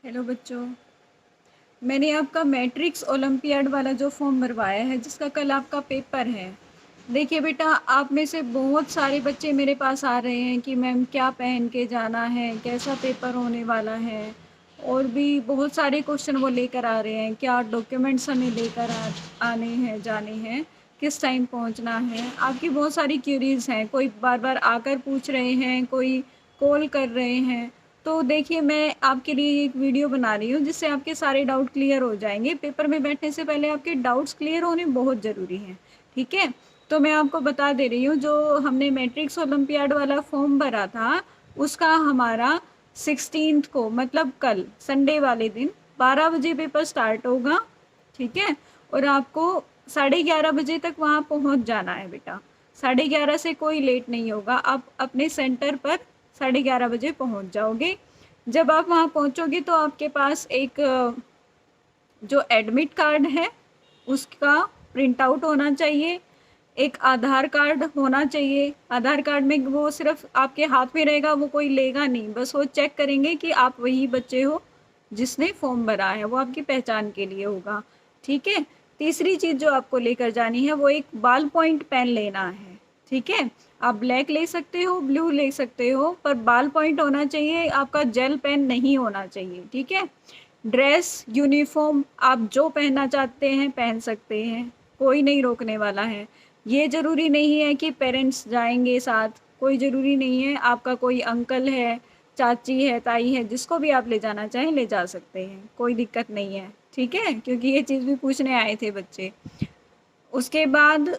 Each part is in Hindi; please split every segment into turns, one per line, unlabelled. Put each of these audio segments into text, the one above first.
हेलो बच्चों। मैंने आपका मैट्रिक्स ओलंपियाड वाला जो फॉर्म भरवाया है, जिसका कल आपका पेपर है। देखिए बेटा, आप में से बहुत सारे बच्चे मेरे पास आ रहे हैं कि मैम क्या पहन के जाना है, कैसा पेपर होने वाला है, और भी बहुत सारे क्वेश्चन वो लेकर आ रहे हैं। क्या डॉक्यूमेंट्स हमें लेकर आने हैं, जाने हैं, किस टाइम पहुंचना है। आपकी बहुत सारी क्यूरीज़ हैं, कोई बार बार आकर पूछ रहे हैं, कोई कॉल कर रहे हैं। तो देखिए, मैं आपके लिए एक वीडियो बना रही हूँ जिससे आपके सारे डाउट क्लियर हो जाएंगे। पेपर में बैठने से पहले आपके डाउट्स क्लियर होने बहुत ज़रूरी हैं। ठीक है, तो मैं आपको बता दे रही हूँ, जो हमने मैट्रिक्स ओलंपियाड वाला फॉर्म भरा था उसका हमारा 16 को, मतलब कल संडे वाले दिन 12 बजे पेपर स्टार्ट होगा। ठीक है, और आपको 11:30 बजे तक वहाँ पहुँच जाना है बेटा। 11:30 से कोई लेट नहीं होगा। आप अपने सेंटर पर 11:30 बजे पहुँच जाओगे। जब आप वहाँ पहुँचोगे तो आपके पास एक जो एडमिट कार्ड है उसका प्रिंट आउट होना चाहिए। एक आधार कार्ड होना चाहिए। आधार कार्ड में वो सिर्फ आपके हाथ में रहेगा, वो कोई लेगा नहीं, बस वो चेक करेंगे कि आप वही बच्चे हो जिसने फॉर्म भरा है, वो आपकी पहचान के लिए होगा। ठीक है, तीसरी चीज़ जो आपको लेकर जानी है वो एक बाल पॉइंट पेन लेना है। ठीक है, आप ब्लैक ले सकते हो, ब्लू ले सकते हो, पर बाल पॉइंट होना चाहिए, आपका जेल पेन नहीं होना चाहिए। ठीक है, ड्रेस यूनिफॉर्म आप जो पहनना चाहते हैं पहन सकते हैं, कोई नहीं रोकने वाला है। ये ज़रूरी नहीं है कि पेरेंट्स जाएंगे साथ, कोई ज़रूरी नहीं है। आपका कोई अंकल है, चाची है, ताई है, जिसको भी आप ले जाना चाहें ले जा सकते हैं, कोई दिक्कत नहीं है। ठीक है, क्योंकि ये चीज़ भी पूछने आए थे बच्चे। उसके बाद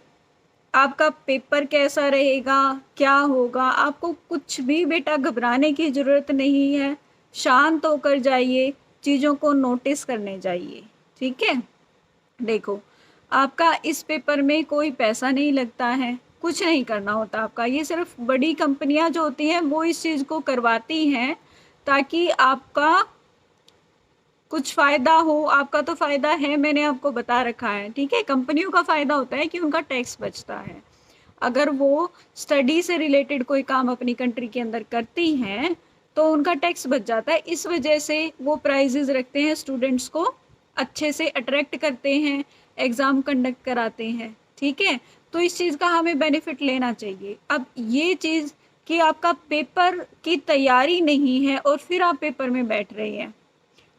आपका पेपर कैसा रहेगा, क्या होगा, आपको कुछ भी बेटा घबराने की ज़रूरत नहीं है। शांत होकर जाइए, चीज़ों को नोटिस करने जाइए। ठीक है, देखो, आपका इस पेपर में कोई पैसा नहीं लगता है, कुछ नहीं करना होता आपका। ये सिर्फ बड़ी कंपनियां जो होती हैं वो इस चीज़ को करवाती हैं ताकि आपका कुछ फ़ायदा हो। आपका तो फ़ायदा है, मैंने आपको बता रखा है। ठीक है, कंपनियों का फ़ायदा होता है कि उनका टैक्स बचता है। अगर वो स्टडी से रिलेटेड कोई काम अपनी कंट्री के अंदर करती हैं तो उनका टैक्स बच जाता है। इस वजह से वो प्राइजेस रखते हैं, स्टूडेंट्स को अच्छे से अट्रैक्ट करते हैं, एग्ज़ाम कंडक्ट कराते हैं। ठीक है, तो इस चीज़ का हमें बेनिफिट लेना चाहिए। अब ये चीज़ कि आपका पेपर की तैयारी नहीं है और फिर आप पेपर में बैठ रहे हैं,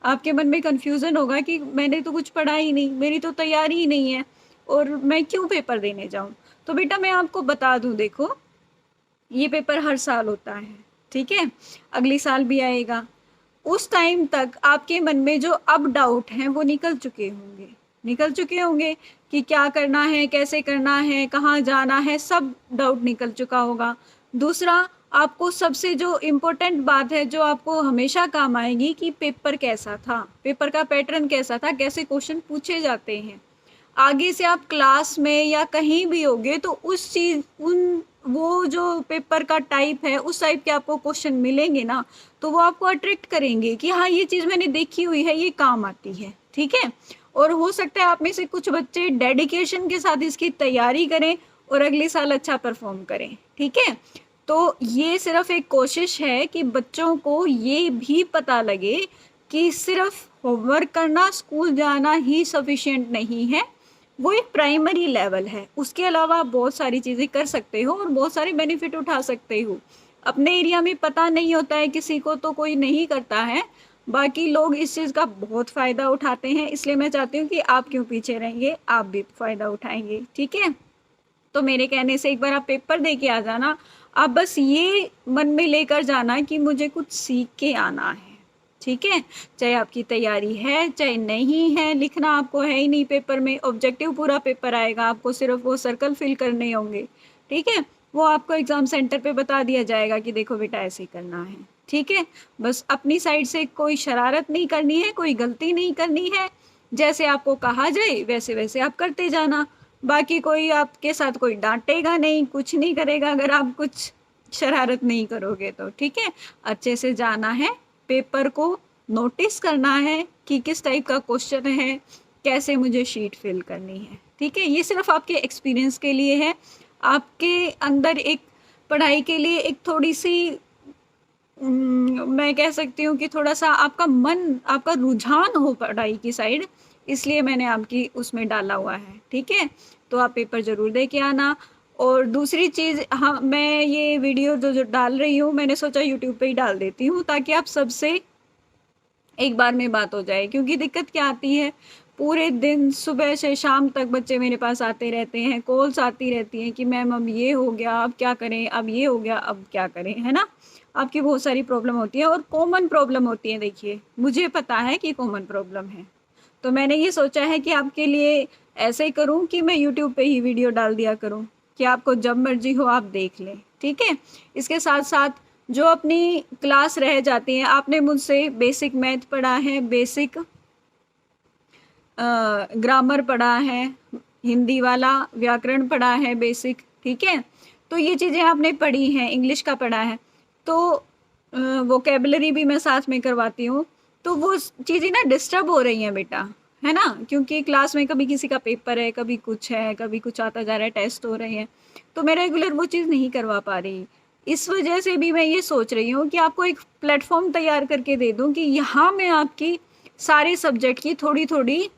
आपके मन में कन्फ्यूज़न होगा कि मैंने तो कुछ पढ़ा ही नहीं, मेरी तो तैयारी ही नहीं है, और मैं क्यों पेपर देने जाऊँ। तो बेटा मैं आपको बता दूँ, देखो, ये पेपर हर साल होता है। ठीक है, अगली साल भी आएगा। उस टाइम तक आपके मन में जो अब डाउट हैं वो निकल चुके होंगे कि क्या करना है, कैसे करना है, कहाँ जाना है, सब डाउट निकल चुका होगा। दूसरा, आपको सबसे जो इम्पोर्टेंट बात है, जो आपको हमेशा काम आएगी, कि पेपर कैसा था, पेपर का पैटर्न कैसा था, कैसे क्वेश्चन पूछे जाते हैं। आगे से आप क्लास में या कहीं भी होगे तो उस चीज़ उन वो जो पेपर का टाइप है उस टाइप के आपको क्वेश्चन मिलेंगे ना, तो वो आपको अट्रैक्ट करेंगे कि हाँ ये चीज़ मैंने देखी हुई है, ये काम आती है। ठीक है, और हो सकता है आप में से कुछ बच्चे डेडिकेशन के साथ इसकी तैयारी करें और अगले साल अच्छा परफॉर्म करें। ठीक है, तो ये सिर्फ एक कोशिश है कि बच्चों को ये भी पता लगे कि सिर्फ होमवर्क करना, स्कूल जाना ही सफिशिएंट नहीं है। वो एक प्राइमरी लेवल है, उसके अलावा आप बहुत सारी चीज़ें कर सकते हो और बहुत सारे बेनिफिट उठा सकते हो। अपने एरिया में पता नहीं होता है किसी को तो कोई नहीं करता है, बाकी लोग इस चीज़ का बहुत फ़ायदा उठाते हैं। इसलिए मैं चाहती हूँ कि आप क्यों पीछे रहेंगे, आप भी फ़ायदा उठाएंगे। ठीक है, तो मेरे कहने से एक बार आप पेपर दे के आ जाना। आप बस ये मन में लेकर जाना कि मुझे कुछ सीख के आना है। ठीक है, चाहे आपकी तैयारी है चाहे नहीं है, लिखना आपको है ही नहीं पेपर में, ऑब्जेक्टिव पूरा पेपर आएगा, आपको सिर्फ वो सर्कल फिल करने होंगे। ठीक है, वो आपको एग्ज़ाम सेंटर पे बता दिया जाएगा कि देखो बेटा ऐसे करना है। ठीक है, बस अपनी साइड से कोई शरारत नहीं करनी है, कोई गलती नहीं करनी है, जैसे आपको कहा जाए वैसे वैसे आप करते जाना। बाकी कोई आपके साथ कोई डांटेगा नहीं, कुछ नहीं करेगा अगर आप कुछ शरारत नहीं करोगे तो। ठीक है, अच्छे से जाना है, पेपर को नोटिस करना है कि किस टाइप का क्वेश्चन है, कैसे मुझे शीट फिल करनी है। ठीक है, ये सिर्फ आपके एक्सपीरियंस के लिए है, आपके अंदर एक पढ़ाई के लिए एक थोड़ी सी मैं कह सकती हूँ कि थोड़ा-सा आपका मन, आपका रुझान हो पढ़ाई की साइड, इसलिए मैंने आपकी उसमें डाला हुआ है, ठीक है? तो आप पेपर ज़रूर दे के आना। और दूसरी चीज़, हाँ, मैं ये वीडियो जो डाल रही हूँ, मैंने सोचा यूट्यूब पे ही डाल देती हूँ ताकि आप सबसे एक बार में बात हो जाए। क्योंकि दिक्कत क्या आती है, पूरे दिन सुबह से शाम तक बच्चे मेरे पास आते रहते हैं, कॉल्स आती रहती हैं कि मैम अब ये हो गया, अब क्या करें, अब ये हो गया, अब क्या करें, है ना? आपकी बहुत सारी प्रॉब्लम होती है और कॉमन प्रॉब्लम होती है, देखिए, मुझे पता है कि कॉमन प्रॉब्लम है। तो मैंने ये सोचा है कि आपके लिए ऐसे ही करूँ कि मैं यूट्यूब पे ही वीडियो डाल दिया करूँ, कि आपको जब मर्ज़ी हो आप देख लें, ठीक है? इसके साथ-साथ जो अपनी क्लास रह जाती है, आपने मुझसे बेसिक मैथ पढ़ा है, बेसिक ग्रामर पढ़ा है, हिंदी वाला व्याकरण पढ़ा है बेसिक, ठीक है? तो ये चीज़ें आपने पढ़ी हैं, इंग्लिश का पढ़ा है, तो वोकैबुलरी भी मैं साथ में करवाती हूँ। तो वो चीज़ें ना डिस्टर्ब हो रही हैं बेटा, है ना? क्योंकि क्लास में कभी किसी का पेपर है, कभी कुछ है, कभी कुछ आता जा रहा है, टेस्ट हो रहे हैं, तो मैं रेगुलर वो चीज़ नहीं करवा पा रही। इस वजह से भी मैं ये सोच रही हूँ कि आपको एक प्लेटफ़ॉर्म तैयार करके दे दूँ कि यहाँ मैं आपकी सारे सब्जेक्ट की थोड़ी-थोड़ी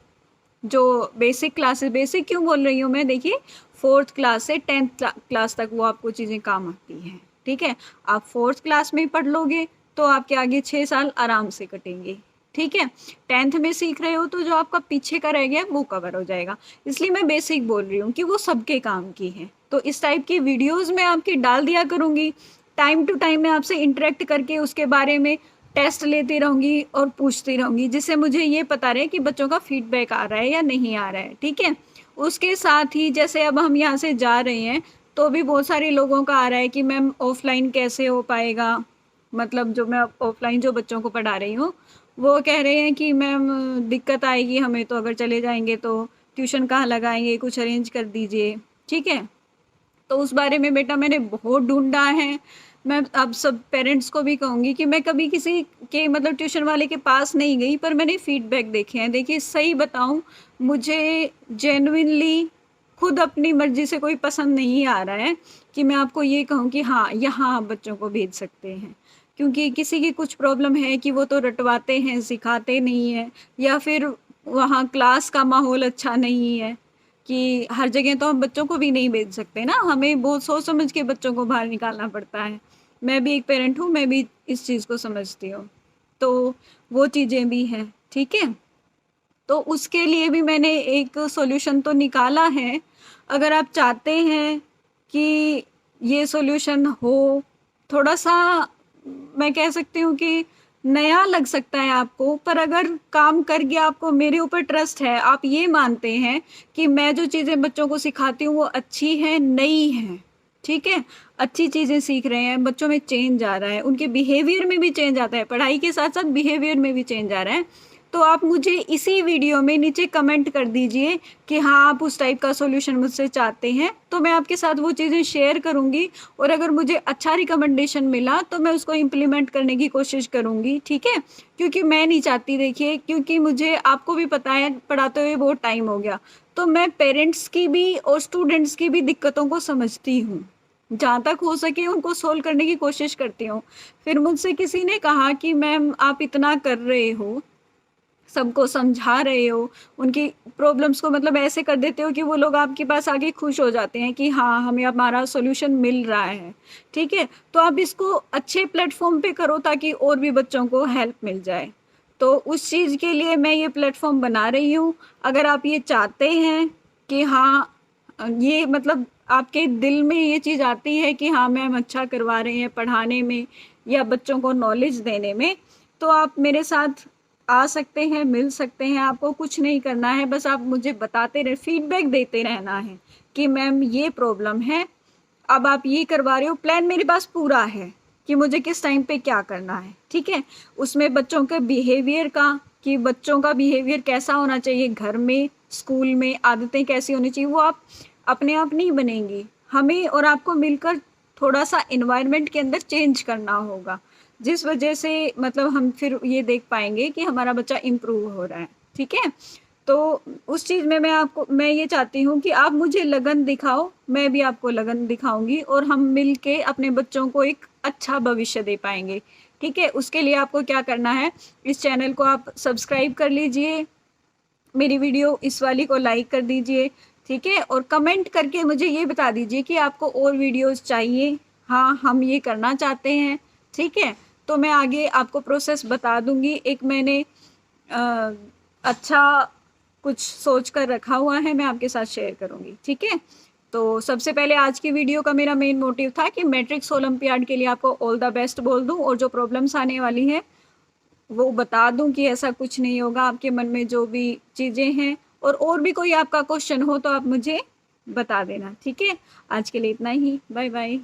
जो बेसिक क्लासेस, बेसिक क्यों बोल रही हूँ मैं, देखिए 4th क्लास से 10th क्लास तक वो आपको चीज़ें काम आती हैं, ठीक है? आप 4th क्लास में पढ़ लोगे तो आपके आगे 6 साल आराम से कटेंगे, ठीक है? 10th में सीख रहे हो तो जो आपका पीछे का रह गया वो कवर हो जाएगा। इसलिए मैं बेसिक बोल रही हूँ कि वो सबके काम की है। तो इस टाइप की वीडियोज़ मैं आपकी डाल दिया करूँगी, टाइम टू टाइम मैं आपसे इंटरेक्ट करके उसके बारे में टेस्ट लेती रहूँगी और पूछती रहूँगी, जिससे मुझे ये पता रहे कि बच्चों का फीडबैक आ रहा है या नहीं आ रहा है, ठीक है? उसके साथ ही जैसे अब हम यहाँ से जा रहे हैं, तो भी बहुत सारे लोगों का आ रहा है कि मैम ऑफ़लाइन कैसे हो पाएगा? मतलब जो मैं ऑफ़लाइन जो बच्चों को पढ़ा रही हूँ, वो कह रहे हैं कि मैम दिक्कत आएगी हमें तो, अगर चले जाएँगे तो, ट्यूशन कहाँ लगाएँगे? कुछ अरेंज कर दीजिए, ठीक है? तो उस बारे में बेटा मैंने बहुत ढूँढा है। मैं अब सब पेरेंट्स को भी कहूँगी कि मैं कभी किसी के मतलब ट्यूशन वाले के पास नहीं गई, पर मैंने फीडबैक देखे हैं। देखिए सही बताऊँ, मुझे जेनुइनली खुद अपनी मर्ज़ी से कोई पसंद नहीं आ रहा है कि मैं आपको ये कहूँ कि हाँ, यहाँ आप बच्चों को भेज सकते हैं। क्योंकि किसी की कुछ प्रॉब्लम है कि वो तो रटवाते हैं, सिखाते नहीं हैं, या फिर वहाँ क्लास का माहौल अच्छा नहीं है। कि हर जगह तो हम बच्चों को भी नहीं भेज सकते ना, हमें बहुत सोच समझ के बच्चों को बाहर निकालना पड़ता है। मैं भी एक पेरेंट हूँ, मैं भी इस चीज़ को समझती हूँ। तो वो चीज़ें भी हैं, ठीक है? तो उसके लिए भी मैंने एक सॉल्यूशन तो निकाला है। अगर आप चाहते हैं कि ये सॉल्यूशन हो, थोड़ा-सा मैं कह सकती हूँ कि नया लग सकता है आपको, पर अगर काम कर गया, आपको मेरे ऊपर ट्रस्ट है, आप ये मानते हैं कि मैं जो चीज़ें बच्चों को सिखाती हूँ वो अच्छी हैं, नई हैं, ठीक है? अच्छी चीज़ें सीख रहे हैं, बच्चों में चेंज आ रहा है, उनके बिहेवियर में भी चेंज आता है, पढ़ाई के साथ-साथ बिहेवियर में भी चेंज आ रहा है। तो आप मुझे इसी वीडियो में नीचे कमेंट कर दीजिए कि हाँ, आप उस टाइप का सॉल्यूशन मुझसे चाहते हैं, तो मैं आपके साथ वो चीज़ें शेयर करूँगी और अगर मुझे अच्छा रिकमेंडेशन मिला, तो मैं उसको इम्प्लीमेंट करने की कोशिश करूँगी, ठीक है? क्योंकि मैं नहीं चाहती, देखिए, क्योंकि मुझे आपको भी पता है पढ़ाते हुए बहुत टाइम हो गया, तो मैं पेरेंट्स की भी और स्टूडेंट्स की भी दिक्कतों को समझती हूँ। जहाँ तक हो सके उनको सोल्व करने की कोशिश करती हूँ। फिर मुझसे किसी ने कहा कि मैम आप इतना कर रहे हो, सबको समझा रहे हो, उनकी प्रॉब्लम्स को मतलब ऐसे कर देते हो कि वो लोग आपके पास आके खुश हो जाते हैं कि हाँ, हमें हमारा सॉल्यूशन मिल रहा है, ठीक है? तो आप इसको अच्छे प्लेटफ़ॉर्म पे करो ताकि और भी बच्चों को हेल्प मिल जाए। तो उस चीज़ के लिए मैं ये प्लेटफ़ॉर्म बना रही हूँ। अगर आप ये चाहते हैं कि हाँ, ये मतलब आपके दिल में ये चीज़ आती है कि हाँ, मैम अच्छा करवा रहे हैं पढ़ाने में या बच्चों को नॉलेज देने में, तो आप मेरे साथ आ सकते हैं, मिल सकते हैं, आपको कुछ नहीं करना है, बस आप मुझे बताते रहे, फीडबैक देते रहना है कि मैम ये प्रॉब्लम है, अब आप ये करवा रहे हो, प्लान मेरे पास पूरा है कि मुझे किस टाइम पे क्या करना है, ठीक है? उसमें बच्चों के बिहेवियर का, कि बच्चों का बिहेवियर कैसा होना चाहिए घर में, स्कूल में, आदतें कैसी होनी चाहिए, वो आप अपने आप नहीं बनेंगी। हमें और आपको मिलकर थोड़ा-सा एनवायरनमेंट के अंदर चेंज करना होगा। जिस वजह से मतलब हम फिर ये देख पाएँगे कि हमारा बच्चा इम्प्रूव हो रहा है, ठीक है? तो उस चीज़ में मैं ये चाहती हूँ कि आप मुझे लगन दिखाओ, मैं भी आपको लगन दिखाऊँगी और हम मिल के अपने बच्चों को एक अच्छा भविष्य दे पाएँगे, ठीक है, उसके लिए आपको क्या करना है, इस चैनल को आप सब्सक्राइब कर लीजिए, मेरी वीडियो इस वाली को लाइक कर दीजिए, ठीक है, और कमेंट करके मुझे ये बता दीजिए कि आपको और वीडियोस चाहिए, हाँ हम ये करना चाहते हैं, ठीक है, तो मैं आगे आपको प्रोसेस बता दूंगी। एक मैंने अच्छा कुछ सोच कर रखा हुआ है, मैं आपके साथ शेयर करूंगी, ठीक है। तो सबसे पहले आज की वीडियो का मेरा मेन मोटिव था कि मैट्रिक्स ओलंपियाड के लिए आपको ऑल द बेस्ट बोल दूं, और जो प्रॉब्लम्स आने वाली हैं वो बता दूं कि ऐसा कुछ नहीं होगा, आपके मन में जो भी चीज़ें हैं, और भी कोई आपका क्वेश्चन हो तो आप मुझे बता देना, ठीक है। आज के लिए इतना ही, बाय बाय।